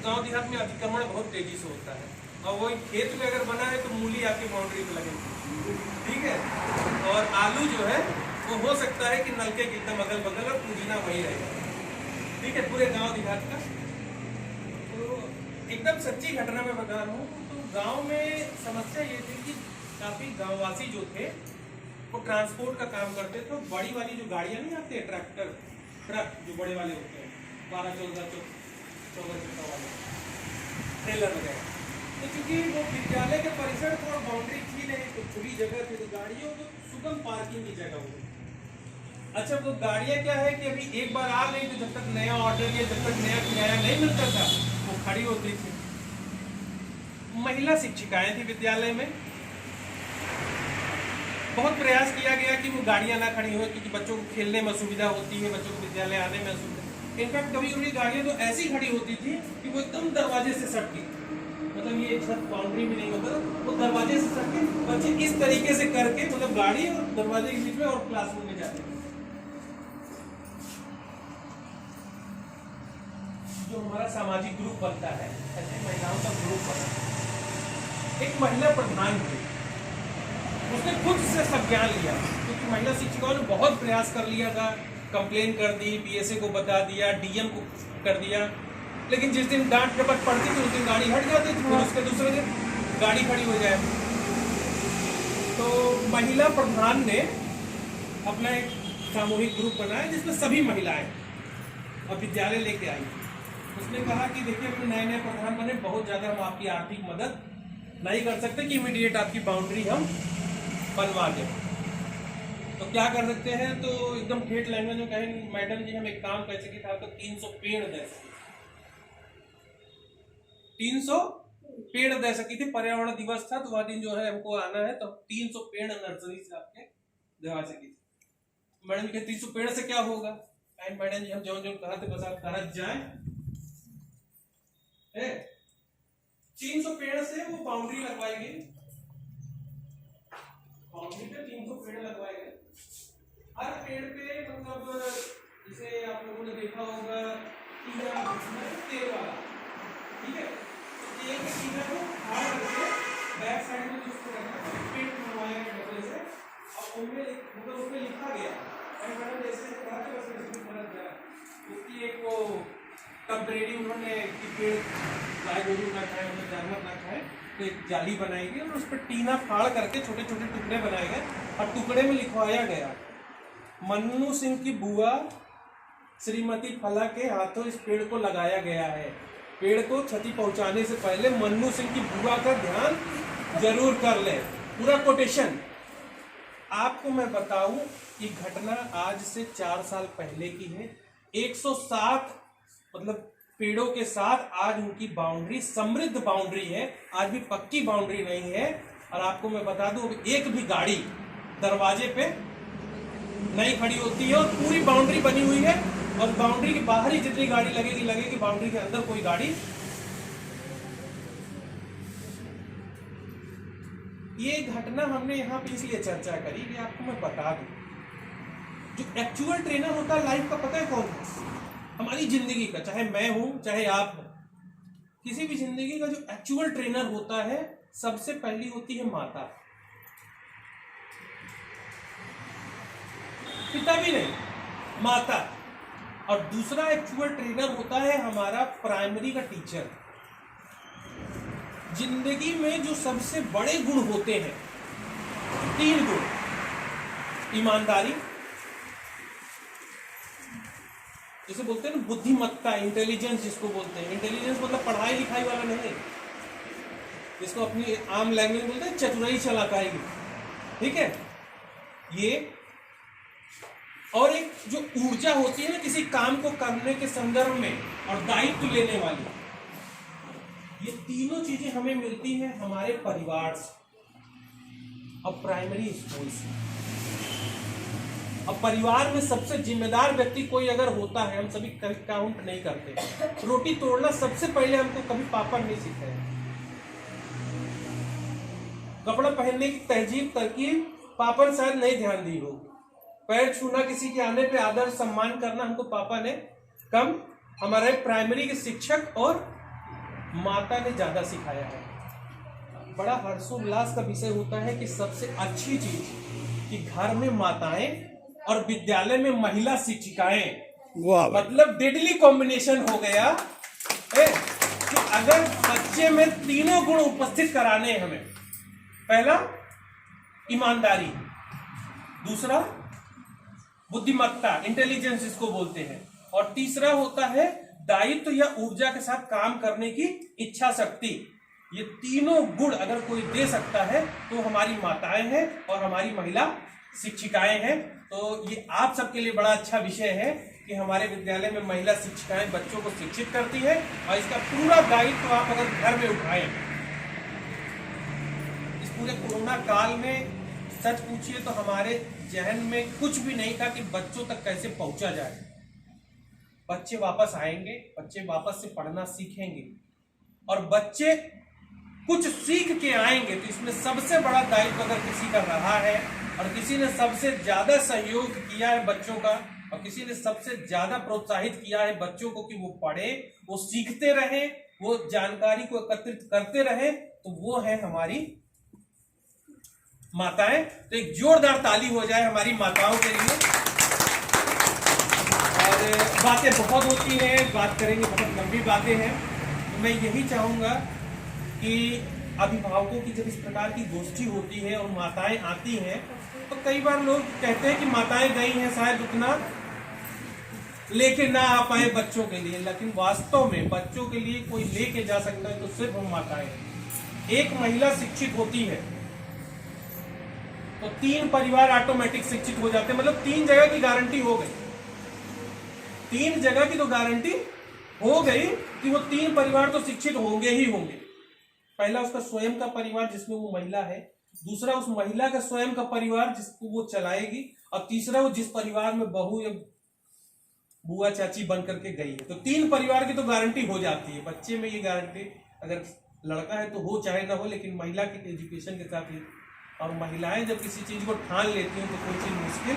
गांव देहात में अतिक्रमण बहुत तेजी से होता है, और वही खेत में अगर बना है तो मूली आपकी बाउंड्री पे लगेगी, ठीक है। और आलू जो है वो हो सकता है कि नलके के एकदम अगल बगल और पुदीना वही रहेगा, ठीक है, पूरे गांव देहात का। तो एकदम सच्ची घटना मैं बता रहा हूँ। तो गांव में समस्या ये थी कि काफी गांववासी जो थे वो ट्रांसपोर्ट का काम करते थे। बड़ी वाली जो गाड़ियां नहीं आती है, ट्रक जो बड़े वाले होते हैं, 12-14 चक्का वाले ट्रेलर वगैरह, तो चूंकि वो विद्यालय के परिसर को बाउंड्री थी नहीं, तो खुली जगह थी, तो गाड़ियों को सुगम पार्किंग की जगह हुई। अच्छा, वो गाड़ियां क्या है कि अभी एक बार आ गई तो जब तक नया ऑर्डर या जब तक नया किराया नहीं मिलता था वो खड़ी होती थी। महिला शिक्षिकाएं थी विद्यालय में, बहुत प्रयास किया गया कि वो गाड़ियां ना खड़ी हो, क्योंकि बच्चों को खेलने में सुविधा होती है, बच्चों को विद्यालय आने में सुविधा। इनफैक्ट कभी कभी गाड़ियां तो ऐसी खड़ी होती थी कि वो एकदम दरवाजे से सटकी, मतलब ये छत बाउंड्री भी नहीं होता, वो दरवाजे से सटके बच्चे इस तरीके से करके मतलब गाड़ी और दरवाजे के बीच में और क्लासरूम में जाते। जो हमारा सामाजिक ग्रुप बनता है, ऐसे महिलाओं का ग्रुप बना, एक महिला प्रधान हुई, उसने खुद से संज्ञान लिया, क्योंकि महिला शिक्षिकाओं ने बहुत प्रयास कर लिया था, कंप्लेन कर दी, बीएसए को बता दिया, डीएम को कर दिया, लेकिन जिस दिन डांट डपट पड़ती थी उस दिन गाड़ी हट जाती थी, फिर उसके दूसरे दिन गाड़ी खड़ी हो जाए। तो महिला प्रधान ने अपना एक सामूहिक ग्रुप बनाया जिसमें सभी महिलाएं और विद्यालय लेके आई। उसने कहा कि देखिए, अपने नए नए प्रधान बने, बहुत ज्यादा हम आपकी आर्थिक मदद नहीं कर सकते कि इमीडिएट आपकी बाउंड्री हम बनवा दें, तो क्या कर सकते हैं। तो एकदम ठेठ लैंग्वेज में कहें, मैडम जी हम एक काम कर सके था, आपको 300 पेड़ दे सके, 300 पेड़ दे सकी थी। पर्यावरण दिवस था तो वह दिन जो है हमको आना है, तो 300 पेड़ नर्सरी से आपके दिवा सकी थी। मैडम के 300 पेड़ से क्या होगा। मैडम जी हम जो जो कहा थे बस आप करत जाए, 300 पेड़ से वो बाउंड्री लगवाई गई, बाउंड्री पे 300 पेड़ लगवाए गए। हर पेड़ पे मतलब जैसे आप लोगों ने देखा होगा तेल वाला, ठीक है, तो एक टीना को फाड़ करके बैक साइड में जिसको पेड़ बनवाया गया डबल से, और उनमें मतलब उसमें लिखा गया मैडम जैसे उसकी एक वो टेम्परेरी उन्होंने पेड़ गाय गोरू ना खाए, उन्हें जानवर ना खाए, तो एक जाली बनाई गई और उस पर टीना फाड़ करके छोटे छोटे टुकड़े बनाए गए, और टुकड़े में लिखवाया गया मन्नू सिंह की बुआ श्रीमती फला के हाथों इस पेड़ को लगाया गया है। पेड़ को क्षति पहुंचाने से पहले मन्नू सिंह की बुआ का ध्यान जरूर कर ले। पूरा कोटेशन। आपको मैं बताऊं कि घटना आज से 4 साल पहले की है। 107 मतलब पेड़ों के साथ आज उनकी बाउंड्री समृद्ध बाउंड्री है, आज भी पक्की बाउंड्री नहीं है। और आपको मैं बता दूं, एक भी गाड़ी दरवाजे पे नहीं खड़ी होती है, और पूरी बाउंड्री बनी हुई है, और बाउंड्री के बाहर ही जितनी गाड़ी लगेगी, बाउंड्री के अंदर कोई गाड़ी। ये घटना हमने यहाँ पे इसलिए चर्चा करी कि आपको मैं बता दूं, जो एक्चुअल ट्रेनर होता है लाइफ का, पता है कौन है? हमारी जिंदगी का, चाहे मैं हूं चाहे आप हो, किसी भी जिंदगी का जो एक्चुअल ट्रेनर होता है, सबसे पहली होती है माता, पिता भी नहीं, माता। और दूसरा एक्चुअल ट्रेनर होता है हमारा प्राइमरी का टीचर। जिंदगी में जो सबसे बड़े गुण होते हैं, 3 गुण, ईमानदारी, जिसे बोलते हैं ना बुद्धिमत्ता, इंटेलिजेंस जिसको बोलते हैं। इंटेलिजेंस मतलब पढ़ाई लिखाई वाला नहीं, जिसको अपनी आम लैंग्वेज में बोलते हैं चतुराई चलाकाई, ठीक है ये। और एक जो ऊर्जा होती है ना किसी काम को करने के संदर्भ में, और दायित्व लेने वाली, ये तीनों चीजें हमें मिलती हैं हमारे परिवार से और प्राइमरी स्कूल से। अब परिवार में सबसे जिम्मेदार व्यक्ति कोई अगर होता है, हम सभी काउंट नहीं करते, रोटी तोड़ना सबसे पहले हमको कभी पापा नहीं सिखाया। कपड़ा पहनने की तहजीब तरकीब पापा ने शायद नहीं ध्यान दी हो। पैर छूना, किसी के आने पे आदर सम्मान करना हमको पापा ने कम, हमारे प्राइमरी के शिक्षक और माता ने ज्यादा सिखाया है। बड़ा हर्षोल्लास का विषय होता है कि सबसे अच्छी चीज कि घर में माताएं और विद्यालय में महिला शिक्षिकाएं, मतलब डेडली कॉम्बिनेशन हो गया है कि अगर बच्चे में तीनों गुण उपस्थित कराने हैं हमें, पहला ईमानदारी, दूसरा बुद्धिमत्ता, इंटेलिजेंस इसको बोलते हैं, और तीसरा होता है दायित्व या ऊर्जा के साथ काम करने की इच्छा शक्ति। ये तीनों गुण अगर कोई दे सकता है तो हमारी माताएं हैं और हमारी महिला शिक्षिकाएं हैं। तो ये आप सबके लिए बड़ा अच्छा विषय है कि हमारे विद्यालय में महिला शिक्षिकाएं बच्चों को शिक्षित करती है और इसका पूरा दायित्व आप अगर घर में उठाएं। इस पूरे कोरोना काल में सच पूछिए तो हमारे जहन में कुछ भी नहीं था कि बच्चों तक कैसे पहुंचा जाए। बच्चे वापस आएंगे, बच्चे वापस से पढ़ना सीखेंगे और बच्चे कुछ सीख के आएंगे। तो इसमें सबसे बड़ा दायित्व अगर किसी का रहा है और किसी ने सबसे ज्यादा सहयोग किया है बच्चों का और किसी ने सबसे ज्यादा प्रोत्साहित किया है बच्चों को कि वो पढ़े, वो सीखते रहे, वो जानकारी को एकत्रित करते रहे, तो वो है हमारी माताएं। तो एक जोरदार ताली हो जाए हमारी माताओं के लिए। और बातें बहुत होती हैं, बात करेंगे, बहुत लंबी बातें हैं। तो मैं यही चाहूंगा कि अभिभावकों की जब इस प्रकार की गोष्ठी होती है और माताएं आती हैं तो कई बार लोग कहते हैं कि माताएं गई हैं शायद उतना लेके ना आ पाए बच्चों के लिए, लेकिन वास्तव में बच्चों के लिए कोई लेके जा सकता है तो सिर्फ हम माताएं हैं। एक महिला शिक्षित होती है तो 3 परिवार ऑटोमेटिक शिक्षित हो जाते हैं। मतलब 3 जगह की गारंटी हो गई, 3 जगह की तो गारंटी हो गई कि वो 3 परिवार तो शिक्षित होंगे ही होंगे। पहला उसका स्वयं का परिवार जिसमें वो महिला है, दूसरा उस महिला का स्वयं का परिवार जिसको वो चलाएगी, और तीसरा वो जिस परिवार में बहू या बुआ चाची बन करके गई है। तो 3 परिवार की तो गारंटी हो जाती है। बच्चे में ये गारंटी अगर लड़का है तो हो चाहे ना हो, लेकिन महिला की एजुकेशन के साथ ही। और महिलाएं जब किसी चीज को ठान लेती हैं तो कोई चीज मुश्किल